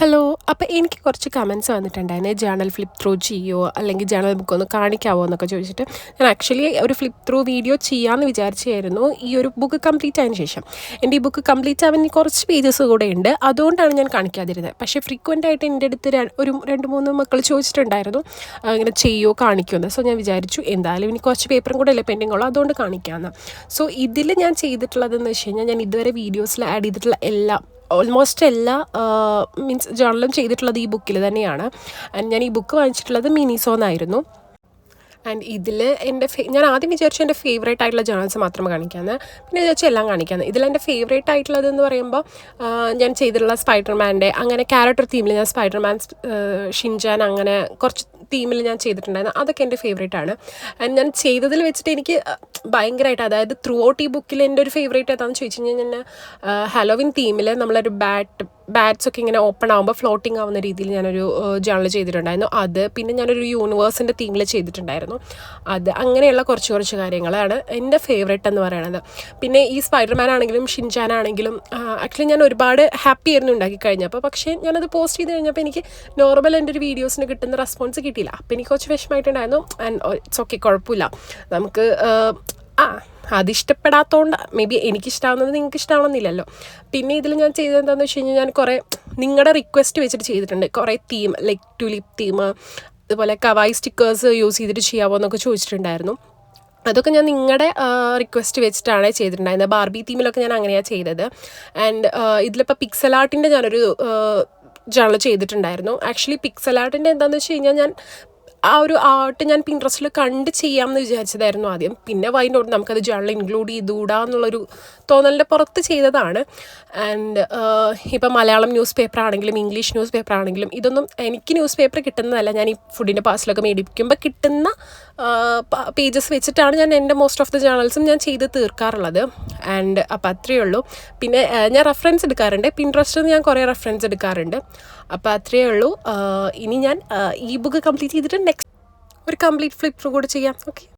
Hello. അപ്പോൾ എനിക്ക് കുറച്ച് കമൻറ്റ്സ് വന്നിട്ടുണ്ടായിരുന്നു, ജേണൽ ഫ്ലിപ്പ് ത്രൂ ചെയ്യുമോ അല്ലെങ്കിൽ ജേണൽ ബുക്ക് ഒന്ന് കാണിക്കാമോ എന്നൊക്കെ ചോദിച്ചിട്ട്. ഞാൻ ആക്ച്വലി ഒരു ഫ്ലിപ്പ് ത്രൂ വീഡിയോ ചെയ്യാമെന്ന് വിചാരിച്ചായിരുന്നു ഈ ഒരു ബുക്ക് കംപ്ലീറ്റ് ആയതിനു ശേഷം. എൻ്റെ ഈ ബുക്ക് കംപ്ലീറ്റ് ആവാൻ കുറച്ച് പേജസ് കൂടെ ഉണ്ട്, അതുകൊണ്ടാണ് ഞാൻ കാണിക്കാതിരുന്നത്. പക്ഷേ ഫ്രീക്വൻ്റ് ആയിട്ട് എൻ്റെ അടുത്ത് ഒരു 2-3 മക്കൾ ചോദിച്ചിട്ടുണ്ടായിരുന്നു ഇങ്ങനെ ചെയ്യുമോ കാണിക്കുമെന്ന്. സോ ഞാൻ വിചാരിച്ചു എന്തായാലും ഇനി കുറച്ച് പേപ്പറും കൂടെ അല്ലേ പെൻഡിങ് ഉള്ളൂ, അതുകൊണ്ട് കാണിക്കാമെന്ന്. സോ ഇതിൽ ഞാൻ ചെയ്തിട്ടുള്ളതെന്ന് വെച്ച് കഴിഞ്ഞാൽ, ഞാൻ ഇതുവരെ വീഡിയോസിൽ ആഡ് ചെയ്തിട്ടുള്ള ഓൾമോസ്റ്റ് എല്ലാ മീൻസ് ജേണലും ചെയ്തിട്ടുള്ളത് ഈ ബുക്കിൽ തന്നെയാണ്. ആൻഡ് ഞാൻ ഈ ബുക്ക് വാങ്ങിച്ചിട്ടുള്ളത് മിനിസോന്നായിരുന്നു. ആൻഡ് ഇതിൽ ഞാൻ ആദ്യം വിചാരിച്ചു എൻ്റെ ഫേവറേറ്റ് ആയിട്ടുള്ള ജേണൽസ് മാത്രമേ കാണിക്കാമെന്ന്, പിന്നെ വിചാരിച്ചു എല്ലാം കാണിക്കാമെന്ന്. ഇതിലെൻ്റെ ഫേവറേറ്റ് ആയിട്ടുള്ളതെന്ന് പറയുമ്പോൾ ഞാൻ ചെയ്തിട്ടുള്ള സ്പൈഡർമാൻ്റെ അങ്ങനെ ക്യാരക്ടർ തീമിൽ ഞാൻ സ്പൈഡർമാൻ, ഷിൻചാൻ അങ്ങനെ കുറച്ച് തീമിൽ ഞാൻ ചെയ്തിട്ടുണ്ടായിരുന്നു. അതൊക്കെ എൻ്റെ ഫേവറേറ്റ് ആണ്. ആൻഡ് ഞാൻ ചെയ്തതിൽ വെച്ചിട്ട് എനിക്ക് ഭയങ്കരമായിട്ട്, അതായത് ത്രൂ ഔട്ട് ഈ ബുക്കിൽ എൻ്റെ ഒരു ഫേവറേറ്റ് ഏതാണെന്ന് ചോദിച്ചു കഴിഞ്ഞാൽ, ഞാൻ ഹാലോവിൻ തീമിൽ നമ്മളൊരു ബാറ്റ്സ് ഒക്കെ ഇങ്ങനെ ഓപ്പൺ ആകുമ്പോൾ ഫ്ലോട്ടിങ് ആവുന്ന രീതിയിൽ ഞാനൊരു ജേണൽ ചെയ്തിട്ടുണ്ടായിരുന്നു. അത് പിന്നെ ഞാനൊരു യൂണിവേഴ്സിൻ്റെ തീമിൽ ചെയ്തിട്ടുണ്ടായിരുന്നു. അത് അങ്ങനെയുള്ള കുറച്ച് കാര്യങ്ങളാണ് എൻ്റെ ഫേവറേറ്റ് എന്ന് പറയുന്നത്. പിന്നെ ഈ സ്പൈഡർമാൻ ആണെങ്കിലും ഷിൻചാൻ ആണെങ്കിലും ആക്ച്വലി ഞാൻ ഒരുപാട് ഹാപ്പി ആയിരുന്നു ഉണ്ടാക്കി കഴിഞ്ഞപ്പോൾ. പക്ഷേ ഞാനത് പോസ്റ്റ് ചെയ്ത് കഴിഞ്ഞപ്പോൾ എനിക്ക് നോർമൽ എൻ്റെ ഒരു വീഡിയോസിന് കിട്ടുന്ന റെസ്പോൺസ് കിട്ടിയില്ല. അപ്പോൾ എനിക്ക് കുറച്ച് വിഷമമായിട്ടുണ്ടായിരുന്നു. ആൻഡ് ഇറ്റ്സ് ഓക്കെ, കുഴപ്പമില്ല. നമുക്ക് അതിഷ്ടപ്പെടാത്തതുകൊണ്ട് മേ ബി എനിക്കിഷ്ടമാവുന്നത് നിങ്ങൾക്ക് ഇഷ്ടമാവണമെന്നില്ലല്ലോ. പിന്നെ ഇതിൽ ഞാൻ ചെയ്തത് എന്താണെന്ന് വെച്ച് കഴിഞ്ഞാൽ, ഞാൻ കുറേ നിങ്ങളുടെ റിക്വസ്റ്റ് വെച്ചിട്ട് ചെയ്തിട്ടുണ്ട്. കുറേ തീം ലൈക്ക് ട്യൂലിപ്പ് തീം, അതുപോലെ കവായി സ്റ്റിക്കേഴ്സ് യൂസ് ചെയ്തിട്ട് ചെയ്യാമോ എന്നൊക്കെ ചോദിച്ചിട്ടുണ്ടായിരുന്നു. അതൊക്കെ ഞാൻ നിങ്ങളുടെ റിക്വസ്റ്റ് വെച്ചിട്ടാണ് ചെയ്തിട്ടുണ്ടായിരുന്നത്. ബാർബി തീമിലൊക്കെ ഞാൻ അങ്ങനെയാണ് ചെയ്തത്. ആൻഡ് ഇതിലിപ്പോൾ പിക്സൽ ആർട്ടിൻ്റെ ഞാനൊരു ജേണൽ ചെയ്തിട്ടുണ്ടായിരുന്നു. ആക്ച്വലി പിക്സൽ ആർട്ടിൻ്റെ എന്താണെന്ന് വെച്ച് കഴിഞ്ഞാൽ, ഞാൻ ആ ഒരു ആർട്ട് ഞാൻ പിൻട്രസ്റ്റിൽ കണ്ട് ചെയ്യാമെന്ന് വിചാരിച്ചതായിരുന്നു ആദ്യം. പിന്നെ വൈനോട്ട് നമുക്കത് ജേണൽ ഇൻക്ലൂഡ് ചെയ്തുകൂടാന്നുള്ളൊരു തോന്നലിൻ്റെ പുറത്ത് ചെയ്തതാണ്. ആൻഡ് ഇപ്പം മലയാളം ന്യൂസ് പേപ്പർ ആണെങ്കിലും ഇംഗ്ലീഷ് ന്യൂസ് പേപ്പർ ആണെങ്കിലും ഇതൊന്നും എനിക്ക് ന്യൂസ് പേപ്പർ കിട്ടുന്നതല്ല. ഞാൻ ഈ ഫുഡിൻ്റെ പാഴ്സലൊക്കെ മേടിക്കുമ്പോൾ കിട്ടുന്ന പേജസ് വെച്ചിട്ടാണ് ഞാൻ എൻ്റെ മോസ്റ്റ് ഓഫ് ദ ജേണൽസും ഞാൻ ചെയ്ത് തീർക്കാറുള്ളത്. ആൻഡ് അപ്പോൾ അത്രയേ ഉള്ളൂ. പിന്നെ ഞാൻ റെഫറൻസ് എടുക്കാറുണ്ട്, പിൻട്രസ്റ്റിൽ നിന്ന് ഞാൻ കുറേ റെഫറൻസ് എടുക്കാറുണ്ട്. അപ്പോൾ അത്രയേ ഉള്ളൂ. ഇനി ഞാൻ ഈ ബുക്ക് കംപ്ലീറ്റ് ചെയ്തിട്ട് നെക്സ്റ്റ് ഒരു കംപ്ലീറ്റ് ഫ്ലിപ്പ് കൂടെ ചെയ്യാം. ഓക്കെ.